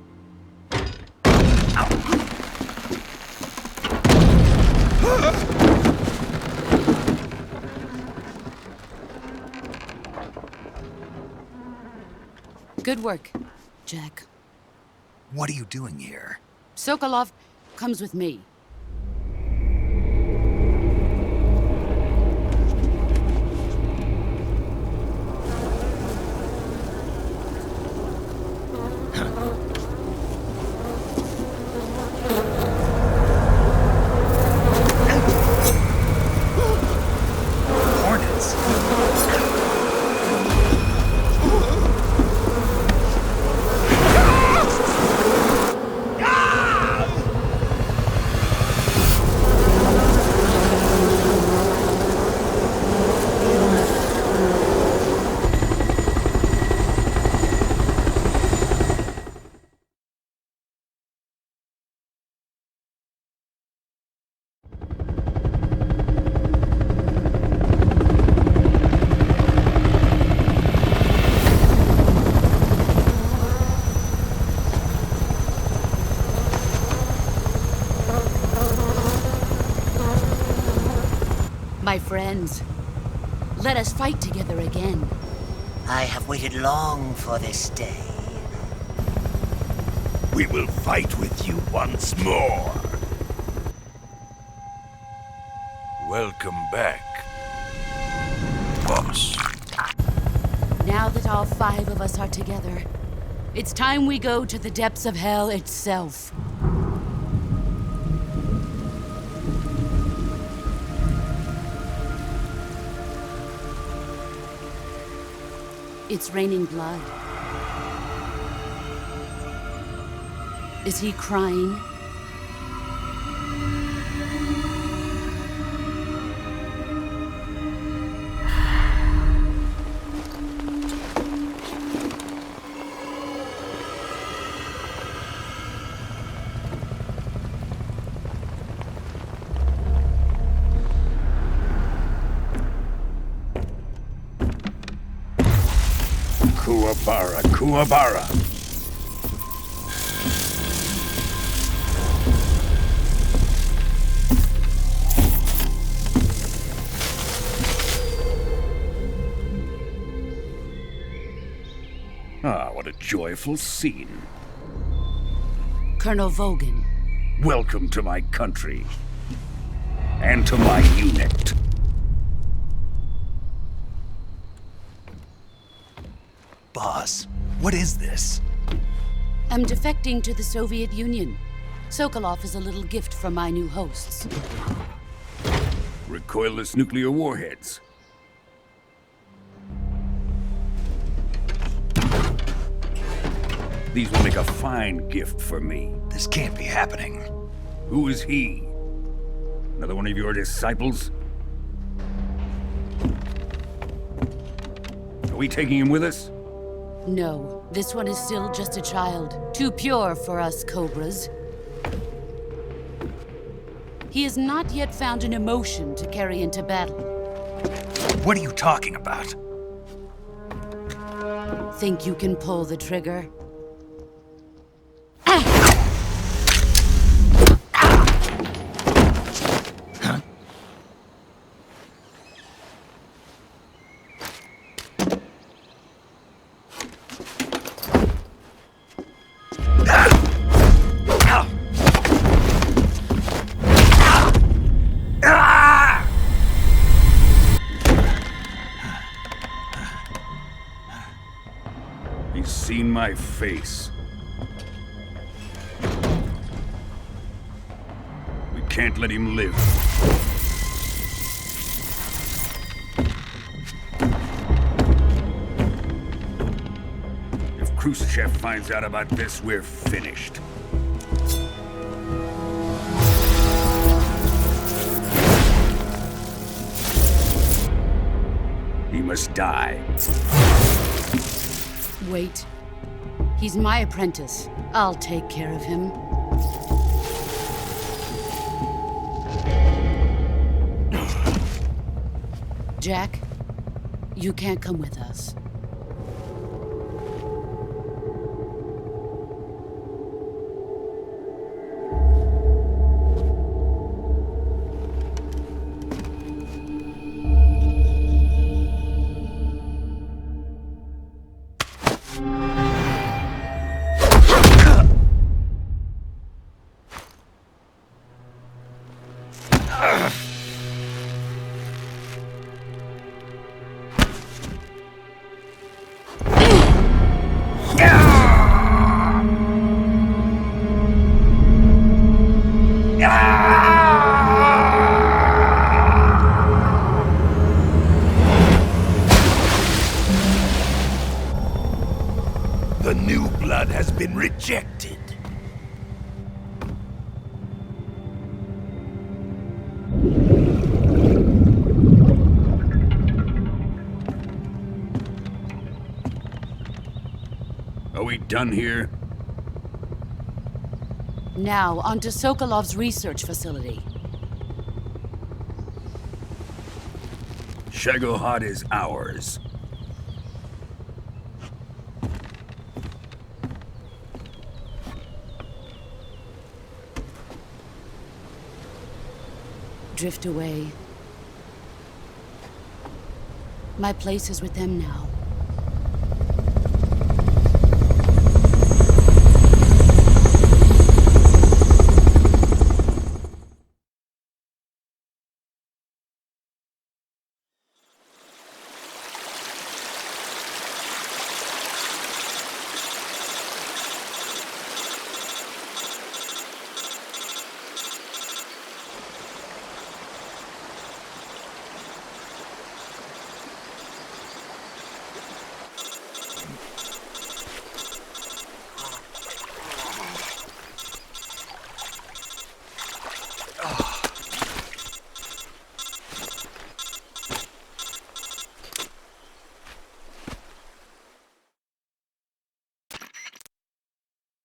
G: Good work, Jack.
A: What are you doing here?
G: Sokolov comes with me.
A: Hornets.
G: My friends, let us fight together again.
L: I have waited long for this day.
M: We will fight with you once more. Welcome back, boss.
G: Now that all 5 of us are together, it's time we go to the depths of hell itself. It's raining blood. Is he crying?
M: Kuwabara, Kuwabara. Ah, what a joyful scene.
G: Colonel Vogan.
M: Welcome to my country. And to my unit.
A: Boss, what is this?
G: I'm defecting to the Soviet Union. Sokolov is a little gift from my new hosts.
M: Recoilless nuclear warheads. These will make a fine gift for me.
A: This can't be happening.
M: Who is he? Another one of your disciples? Are we taking him with us?
G: No, this one is still just a child. Too pure for us Cobras. He has not yet found an emotion to carry into battle.
A: What are you talking about?
G: Think you can pull the trigger?
M: He's seen my face. We can't let him live. If Khrushchev finds out about this, we're finished. He must die.
G: Wait. He's my apprentice. I'll take care of him. Jack, you can't come with us.
N: The new blood has been rejected.
M: Are we done here?
G: Now, on to Sokolov's research facility.
M: Shagohod is ours.
G: Drift away. My place is with them now.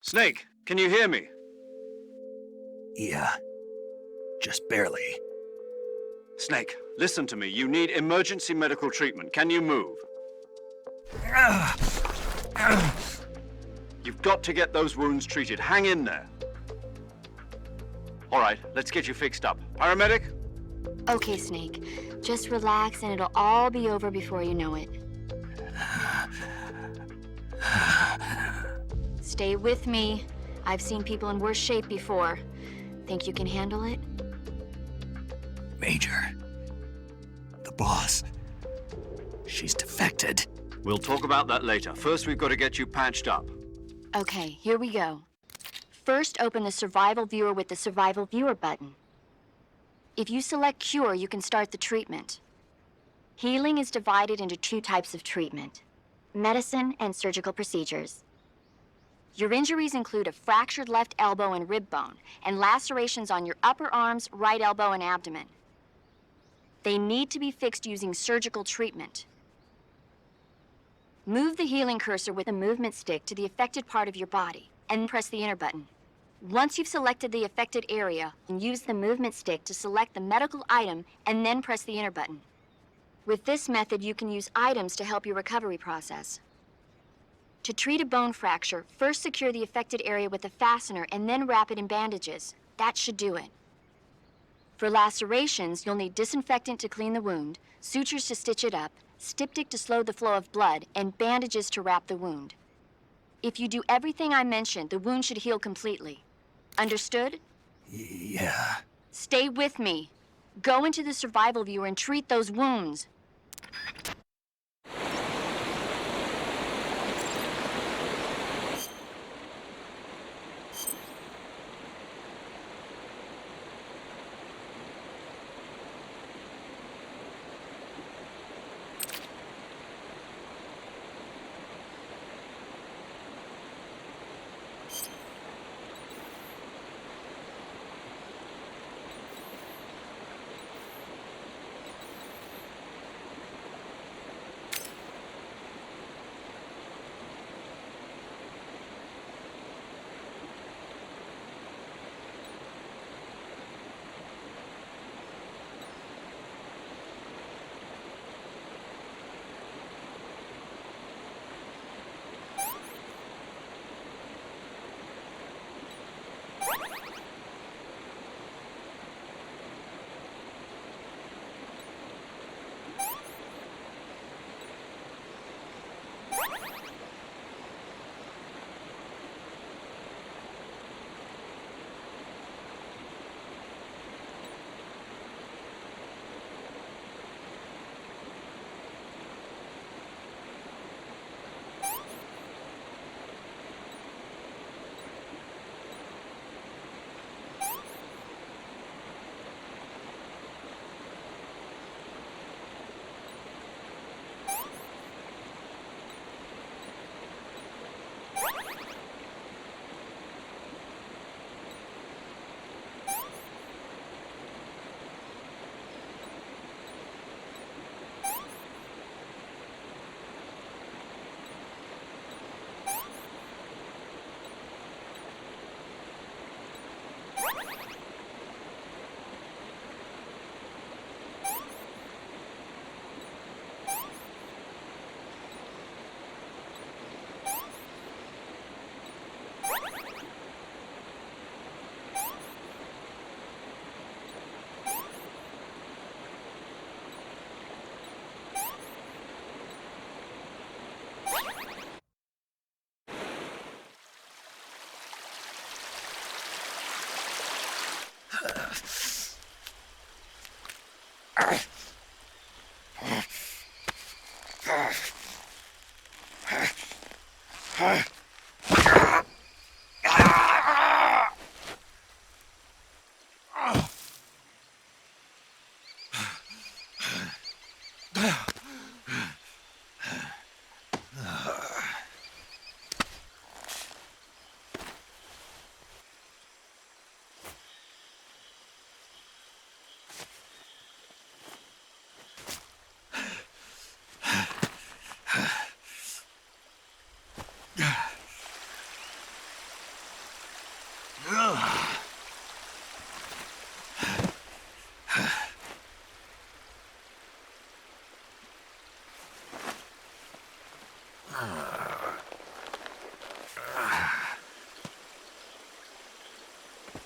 B: Snake, can you hear me?
A: Yeah. Just barely.
B: Snake, listen to me. You need emergency medical treatment. Can you move? You've got to get those wounds treated. Hang in there. All right, let's get you fixed up. Paramedic?
F: Okay, Snake. Just relax and it'll all be over before you know it. Stay with me. I've seen people in worse shape before. Think you can handle it?
A: Major. The boss. She's defected.
B: We'll talk about that later. First, we've got to get you patched up.
F: Okay, here we go. First, open the Survival Viewer with the Survival Viewer button. If you select Cure, you can start the treatment. Healing is divided into two types of treatment: medicine and surgical procedures. Your injuries include a fractured left elbow and rib bone, and lacerations on your upper arms, right elbow, and abdomen. They need to be fixed using surgical treatment. Move the healing cursor with a movement stick to the affected part of your body, and press the enter button. Once you've selected the affected area, use the movement stick to select the medical item, and then press the enter button. With this method, you can use items to help your recovery process. To treat a bone fracture, first secure the affected area with a fastener and then wrap it in bandages. That should do it. For lacerations, you'll need disinfectant to clean the wound, sutures to stitch it up, styptic to slow the flow of blood, and bandages to wrap the wound. If you do everything I mentioned, the wound should heal completely. Understood?
A: Yeah.
F: Stay with me. Go into the Survival Viewer and treat those wounds.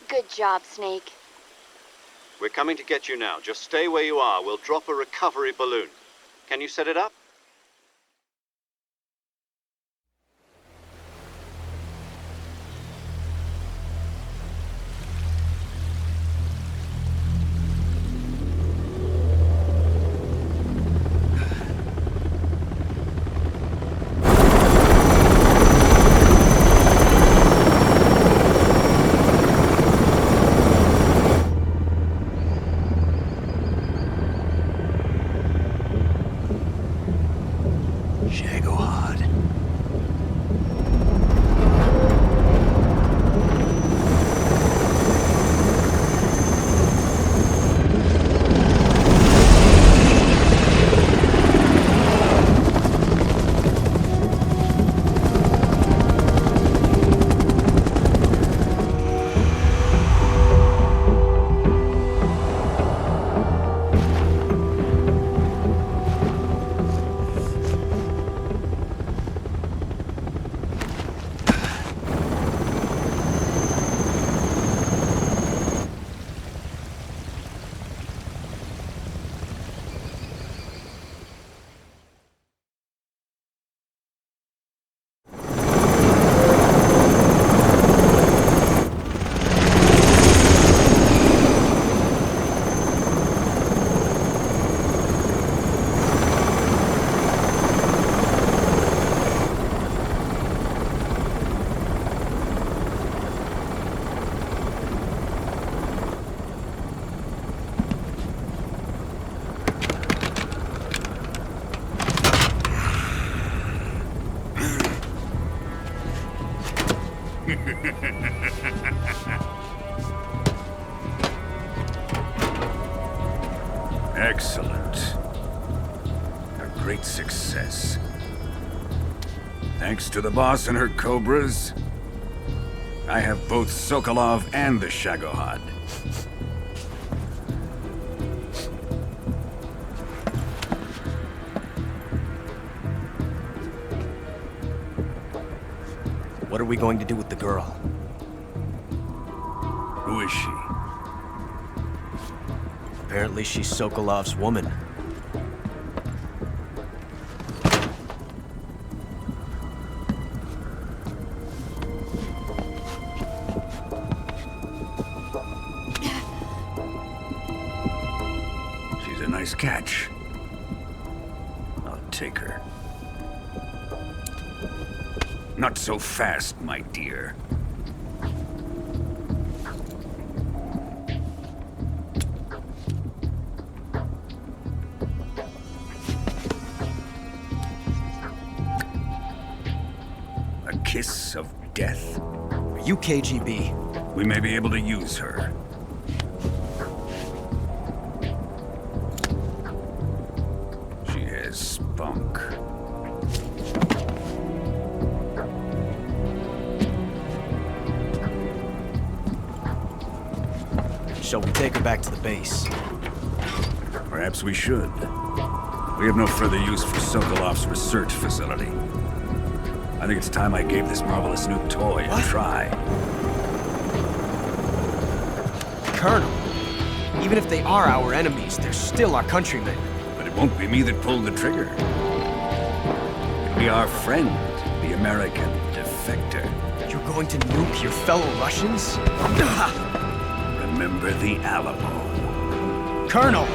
F: Good job, Snake.
B: We're coming to get you now. Just stay where you are. We'll drop a recovery balloon. Can you set it up?
M: Excellent. A great success. Thanks to the boss and her cobras, I have both Sokolov and the Shagohod.
H: What are we going to do with the girl?
M: Who is she?
H: Apparently she's Sokolov's woman.
M: She's a nice catch. I'll take her. Not so fast, my dear. A kiss of death?
H: Are you KGB?
M: We may be able to use her. She has spunk.
H: Shall we take her back to the base?
M: Perhaps we should. We have no further use for Sokolov's research facility. I think it's time I gave this marvelous new toy a try.
H: Colonel, even if they are our enemies, they're still our countrymen.
M: But it won't be me that pulled the trigger. It'll be our friend, the American defector.
H: You're going to nuke your fellow Russians?
M: Remember the Alamo.
H: Colonel!